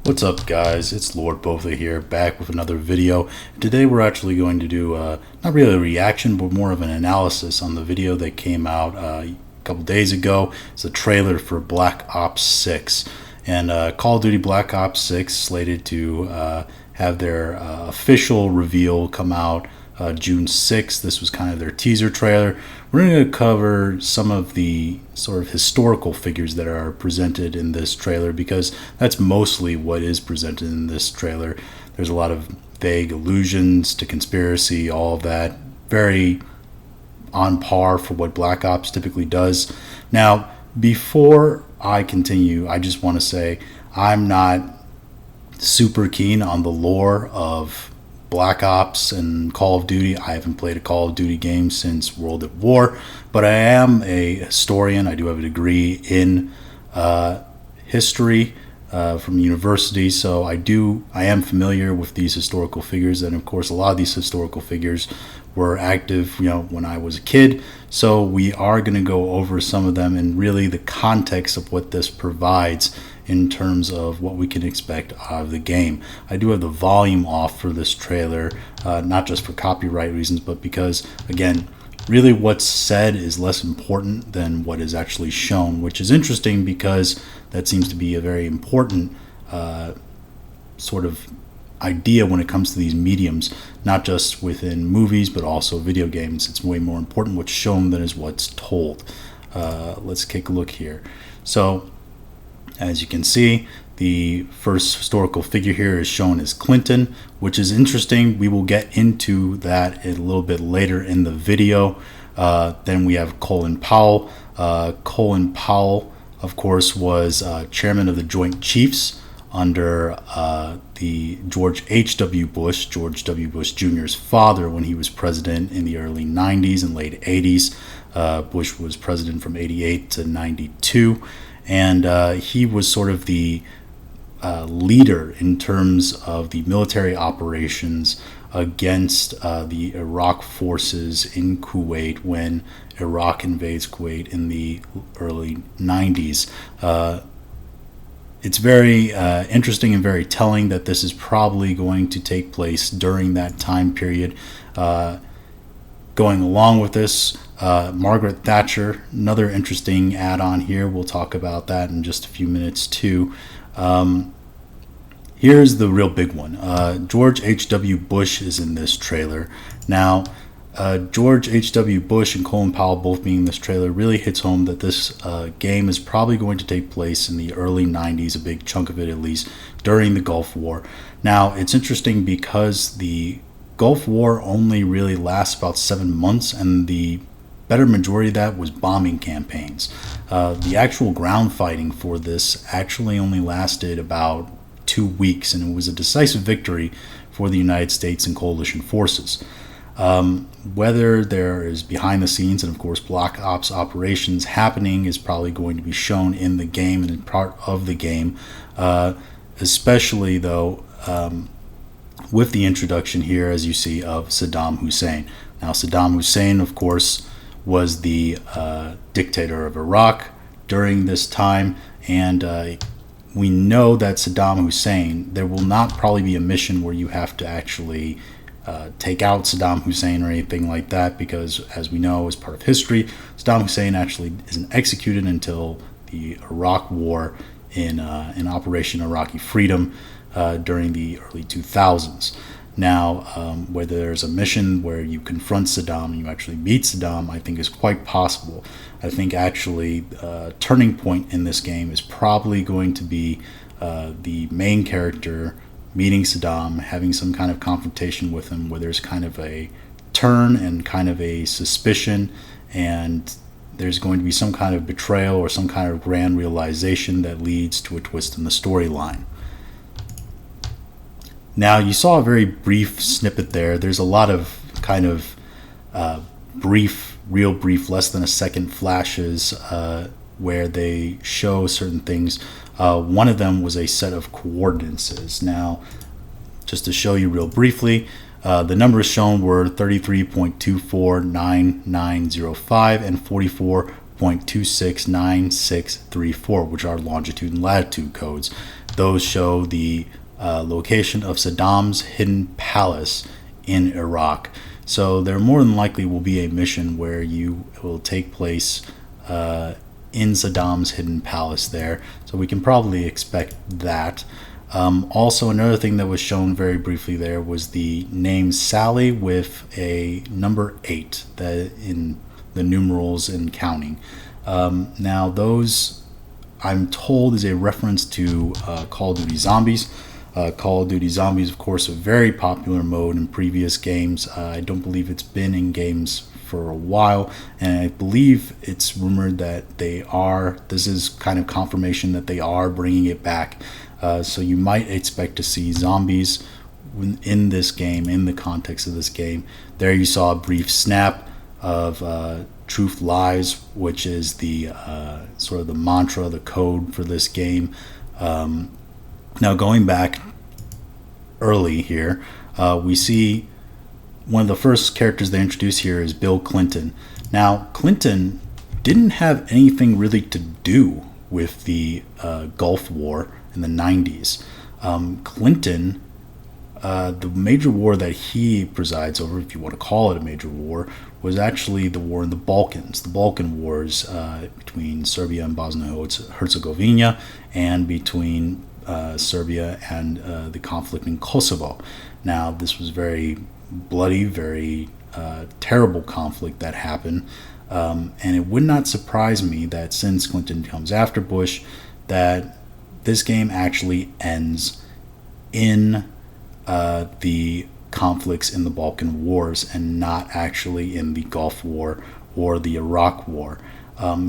What's up, guys? It's Lord Botha here, back with another video. Today we're actually going to do not really a reaction, but more of an analysis on the video that came out a couple days ago. It's a trailer for Black Ops 6. And Call of Duty Black Ops 6 slated to have their official reveal come out June 6th. This was kind of their teaser trailer. We're going to cover some of the sort of historical figures that are presented in this trailer, because that's mostly what is presented in this trailer. There's a lot of vague allusions to conspiracy, all of that. Very on par for what Black Ops typically does. Now, before I continue, I just want to say I'm not super keen on the lore of Black Ops and Call of Duty. I haven't played a Call of Duty game since World at War, but I am a historian. I do have a degree in history from university, so I am familiar with these historical figures, and of course a lot of these historical figures were active, when I was a kid. So we are going to go over some of them and really the context of what this provides in terms of what we can expect out of the game. I do have the volume off for this trailer, not just for copyright reasons, but because, again, really what's said is less important than what is actually shown, which is interesting because that seems to be a very important sort of idea when it comes to these mediums, not just within movies, but also video games. It's way more important what's shown than is what's told. Let's take a look here. So, as you can see, the first historical figure here is shown as Clinton, which is interesting. We will get into that a little bit later in the video. Then we have Colin Powell. Colin Powell, of course, was chairman of the Joint Chiefs under the George H.W. Bush, George W. Bush Jr.'s father, when he was president in the early 90s and late 80s. Bush was president from 88 to 92. And he was sort of the leader in terms of the military operations against the Iraq forces in Kuwait when Iraq invades Kuwait in the early 90s. It's very interesting and very telling that this is probably going to take place during that time period. Going along with this, Margaret Thatcher, another interesting add-on here. We'll talk about that in just a few minutes too. Here's the real big one. George H.W. Bush is in this trailer. Now, George H.W. Bush and Colin Powell both being in this trailer really hits home that this game is probably going to take place in the early 90s, a big chunk of it at least, during the Gulf War. Now, it's interesting because the Gulf War only really lasts about 7 months, and the better majority of that was bombing campaigns. The actual ground fighting for this actually only lasted about 2 weeks, and it was a decisive victory for the United States and coalition forces. Whether there is behind the scenes and of course Black Ops operations happening is probably going to be shown in the game and in part of the game, especially though with the introduction here, as you see, of Saddam Hussein. Now, Saddam Hussein, of course, was the dictator of Iraq during this time, and we know that Saddam Hussein, there will not probably be a mission where you have to actually take out Saddam Hussein or anything like that, because, as we know, as part of history, Saddam Hussein actually isn't executed until the Iraq War in Operation Iraqi Freedom during the early 2000s. Now, whether there's a mission where you confront Saddam and you actually beat Saddam, I think is quite possible. I think actually a turning point in this game is probably going to be the main character meeting Saddam, having some kind of confrontation with him where there's kind of a turn and kind of a suspicion, and there's going to be some kind of betrayal or some kind of grand realization that leads to a twist in the storyline. Now, you saw a very brief snippet there. There's a lot of kind of real brief, less than a second flashes where they show certain things. One of them was a set of coordinates. Now, just to show you real briefly, the numbers shown were 33.249905 and 44.269634, which are longitude and latitude codes. those show the location of Saddam's hidden palace in Iraq. So there more than likely will be a mission where you will take place in Saddam's hidden palace there. So we can probably expect that. Also, another thing that was shown very briefly there was the name Sally with a number 8 that in the numerals and counting. Now, those I'm told is a reference to Call of Duty Zombies. Call of Duty Zombies, of course, a very popular mode in previous games. I don't believe it's been in games for a while, and I believe it's rumored that this is kind of confirmation that they are bringing it back. So you might expect to see zombies in this game, in the context of this game. There you saw a brief snap of Truth Lies, which is the sort of the mantra, the code for this game. Now, going back early here, we see one of the first characters they introduce here is Bill Clinton. Now, Clinton didn't have anything really to do with the Gulf War in the 90s. Clinton, the major war that he presides over, if you want to call it a major war, was actually the war in the Balkans, the Balkan Wars between Serbia and Bosnia-Herzegovina, and between Serbia and the conflict in Kosovo. Now, this was very bloody, very terrible conflict that happened, and it would not surprise me that since Clinton comes after Bush, that this game actually ends in the conflicts in the Balkan Wars and not actually in the Gulf War or the Iraq War.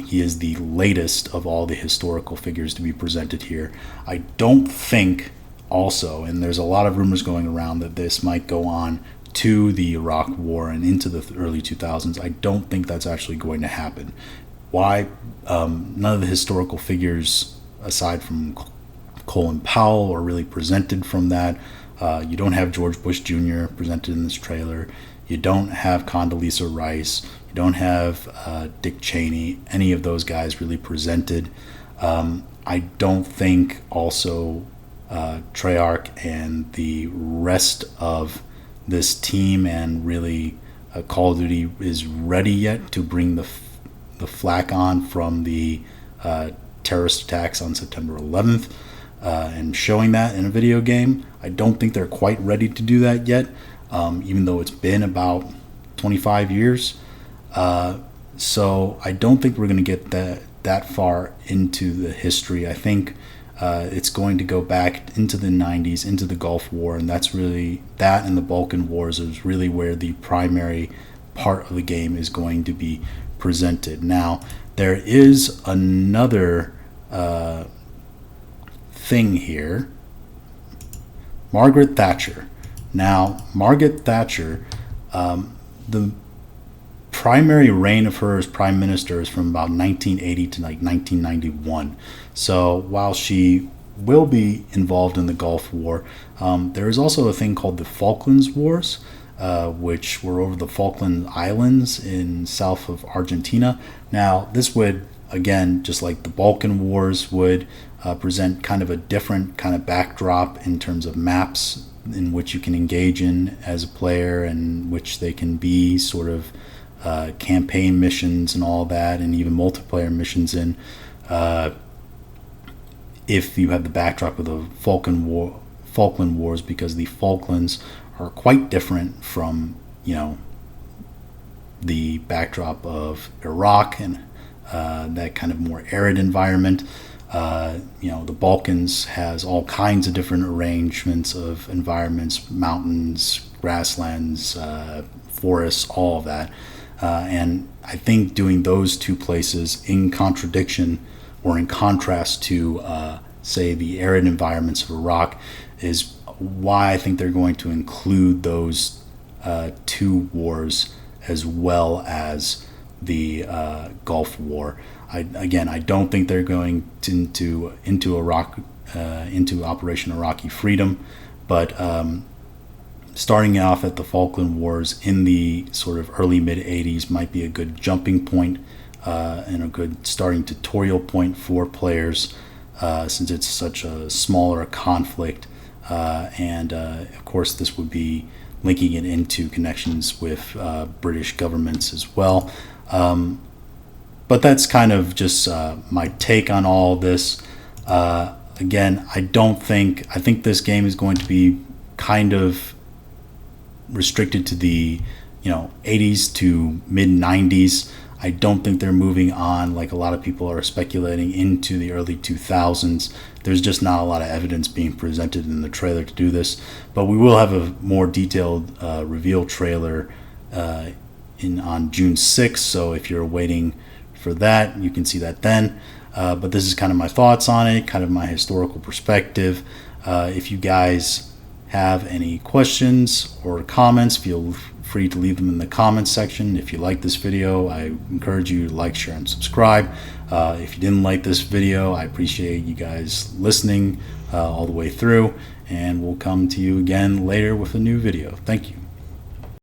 He is the latest of all the historical figures to be presented here. I don't think also, and there's a lot of rumors going around that this might go on to the Iraq War and into the early 2000s. I don't think that's actually going to happen. Why? None of the historical figures, aside from Colin Powell, are really presented from that. You don't have George Bush Jr. presented in this trailer. You don't have Condoleezza Rice. You don't have Dick Cheney. Any of those guys really presented. I don't think also Treyarch and the rest of this team and really Call of Duty is ready yet to bring the flak on from the terrorist attacks on September 11th. And showing that in a video game. I don't think they're quite ready to do that yet, even though it's been about 25 years. So I don't think we're going to get that far into the history. I think it's going to go back into the 90s, into the Gulf War, and that's really, that and the Balkan Wars is really where the primary part of the game is going to be presented. Now, there is another thing here. Margaret Thatcher. Now, Margaret Thatcher, the primary reign of her as prime minister is from about 1980 to like 1991. So while she will be involved in the Gulf War, there is also a thing called the Falklands Wars, which were over the Falkland Islands in south of Argentina. Now, this would, again, just like the Balkan Wars would, present kind of a different kind of backdrop in terms of maps in which you can engage in as a player, and which they can be sort of campaign missions and all that, and even multiplayer missions in. If you have the backdrop of the Falkland Wars, because the Falklands are quite different from, the backdrop of Iraq and that kind of more arid environment. The Balkans has all kinds of different arrangements of environments, mountains, grasslands, forests, all of that. And I think doing those two places in contradiction or in contrast to, say, the arid environments of Iraq is why I think they're going to include those two wars as well as the Gulf War. I don't think they're going into Iraq, into Operation Iraqi Freedom, but starting off at the Falkland Wars in the sort of early mid 80s might be a good jumping point and a good starting tutorial point for players since it's such a smaller conflict. And of course, this would be linking it into connections with British governments as well. But that's kind of just my take on all this. Again, I think this game is going to be kind of restricted to the 80s to mid 90s. I don't think they're moving on, like a lot of people are speculating, into the early 2000s. There's just not a lot of evidence being presented in the trailer to do this. But we will have a more detailed reveal trailer on June 6th. So if you're waiting for that, you can see that then. But this is kind of my thoughts on it, kind of my historical perspective. If you guys have any questions or comments, feel free to leave them in the comments section. If you like this video, I encourage you to like, share, and subscribe. If you didn't like this video, I appreciate you guys listening all the way through, and we'll come to you again later with a new video. Thank you.